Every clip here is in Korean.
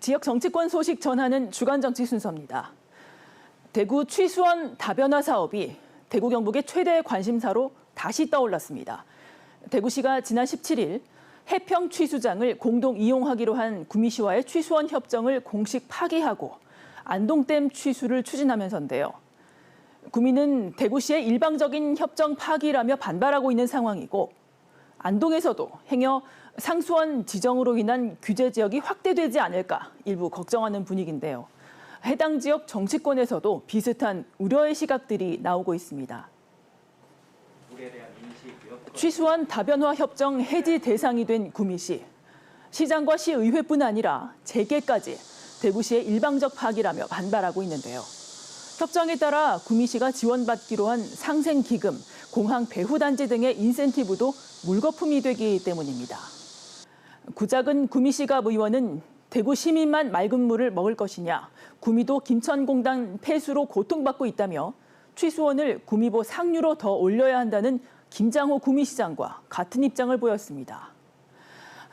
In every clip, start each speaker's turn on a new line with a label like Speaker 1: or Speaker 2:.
Speaker 1: 지역 정치권 소식 전하는 주간 정치 순서입니다. 대구 취수원 다변화 사업이 대구 경북의 최대 관심사로 다시 떠올랐습니다. 대구시가 지난 17일 해평 취수장을 공동 이용하기로 한 구미시와의 취수원 협정을 공식 파기하고 안동댐 취수를 추진하면서인데요. 구미는 대구시의 일방적인 협정 파기라며 반발하고 있는 상황이고 안동에서도 행여 상수원 지정으로 인한 규제 지역이 확대되지 않을까 일부 걱정하는 분위기인데요. 해당 지역 정치권에서도 비슷한 우려의 시각들이 나오고 있습니다. 취수원 다변화 협정 해지 대상이 된 구미시. 시장과 시의회뿐 아니라 재계까지 대구시의 일방적 파기라며 반발하고 있는데요. 협정에 따라 구미시가 지원받기로 한 상생기금, 공항 배후단지 등의 인센티브도 물거품이 되기 때문입니다. 구작은 구미시갑 의원은 대구 시민만 맑은 물을 먹을 것이냐, 구미도 김천공단 폐수로 고통받고 있다며 취수원을 구미보 상류로 더 올려야 한다는 김장호 구미시장과 같은 입장을 보였습니다.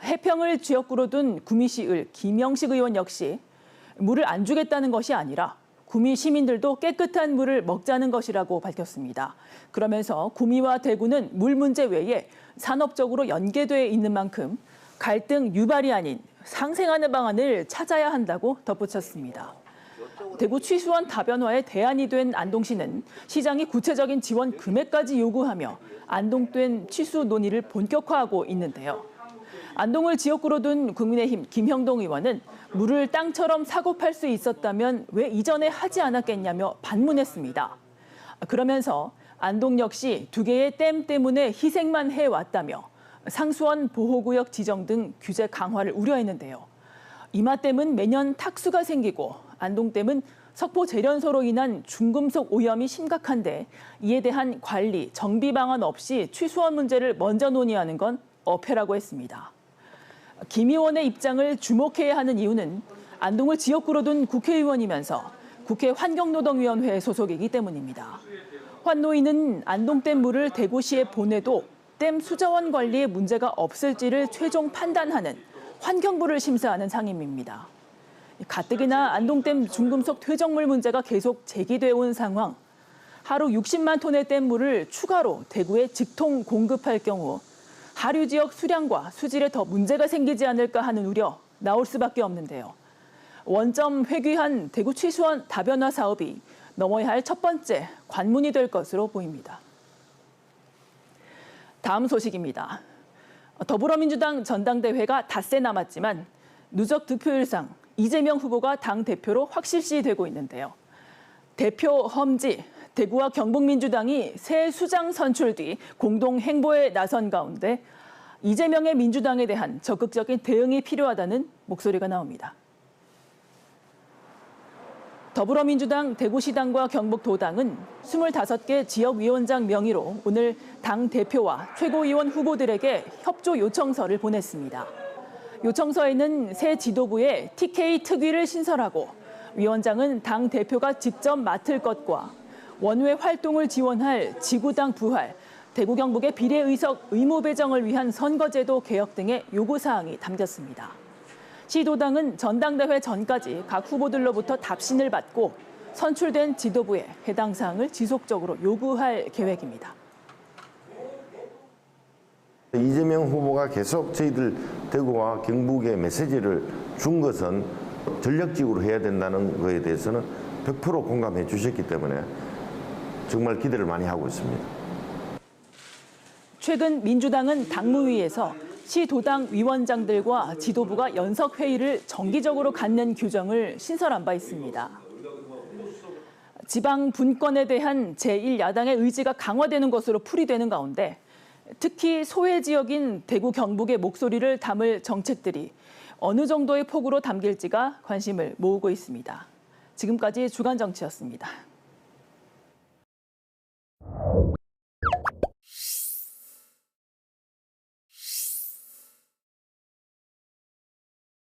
Speaker 1: 해평을 지역구로 둔 구미시을 김영식 의원 역시 물을 안 주겠다는 것이 아니라 구미 시민들도 깨끗한 물을 먹자는 것이라고 밝혔습니다. 그러면서 구미와 대구는 물 문제 외에 산업적으로 연계돼 있는 만큼 갈등 유발이 아닌 상생하는 방안을 찾아야 한다고 덧붙였습니다. 대구 취수원 다변화에 대안이 된 안동시는 시장이 구체적인 지원 금액까지 요구하며 안동댐 취수 논의를 본격화하고 있는데요. 안동을 지역구로 둔 국민의힘 김형동 의원은 물을 땅처럼 사고 팔 수 있었다면 왜 이전에 하지 않았겠냐며 반문했습니다. 그러면서 안동 역시 두 개의 댐 때문에 희생만 해왔다며 상수원 보호구역 지정 등 규제 강화를 우려했는데요. 이마댐은 매년 탁수가 생기고 안동댐은 석포 재련소로 인한 중금속 오염이 심각한데 이에 대한 관리, 정비 방안 없이 취수원 문제를 먼저 논의하는 건 어폐라고 했습니다. 김 의원의 입장을 주목해야 하는 이유는 안동을 지역구로 둔 국회의원이면서 국회 환경노동위원회 소속이기 때문입니다. 환노위는 안동댐 물을 대구시에 보내도 댐 수자원 관리에 문제가 없을지를 최종 판단하는 환경부를 심사하는 상임위입니다. 가뜩이나 안동댐 중금속 퇴적물 문제가 계속 제기돼 온 상황, 하루 60만 톤의 댐물을 추가로 대구에 직통 공급할 경우 하류 지역 수량과 수질에 더 문제가 생기지 않을까 하는 우려 나올 수밖에 없는데요. 원점 회귀한 대구 취수원 다변화 사업이 넘어야 할 첫 번째 관문이 될 것으로 보입니다. 다음 소식입니다. 더불어민주당 전당대회가 닷새 남았지만 누적 득표율상 이재명 후보가 당대표로 확실시되고 있는데요. 대표 험지, 대구와 경북민주당이 새 수장 선출 뒤 공동 행보에 나선 가운데 이재명의 민주당에 대한 적극적인 대응이 필요하다는 목소리가 나옵니다. 더불어민주당 대구시당과 경북도당은 25개 지역위원장 명의로 오늘 당 대표와 최고위원 후보들에게 협조 요청서를 보냈습니다. 요청서에는 새 지도부에 TK 특위를 신설하고 위원장은 당 대표가 직접 맡을 것과 원외 활동을 지원할 지구당 부활, 대구 경북의 비례의석 의무 배정을 위한 선거제도 개혁 등의 요구사항이 담겼습니다. 시도당은 전당대회 전까지 각 후보들로부터 답신을 받고 선출된 지도부에 해당 사항을 지속적으로 요구할 계획입니다.
Speaker 2: 이재명 후보가 계속 저희들 대구와 경북에 메시지를 준 것은 전력직으로 해야 된다는 것에 대해서는 100% 공감해 주셨기 때문에 정말 기대를 많이 하고 있습니다.
Speaker 1: 최근 민주당은 당무위에서 시도당 위원장들과 지도부가 연석회의를 정기적으로 갖는 규정을 신설한 바 있습니다. 지방 분권에 대한 제1야당의 의지가 강화되는 것으로 풀이되는 가운데 특히 소외 지역인 대구 경북의 목소리를 담을 정책들이 어느 정도의 폭으로 담길지가 관심을 모으고 있습니다. 지금까지 주간 정치였습니다.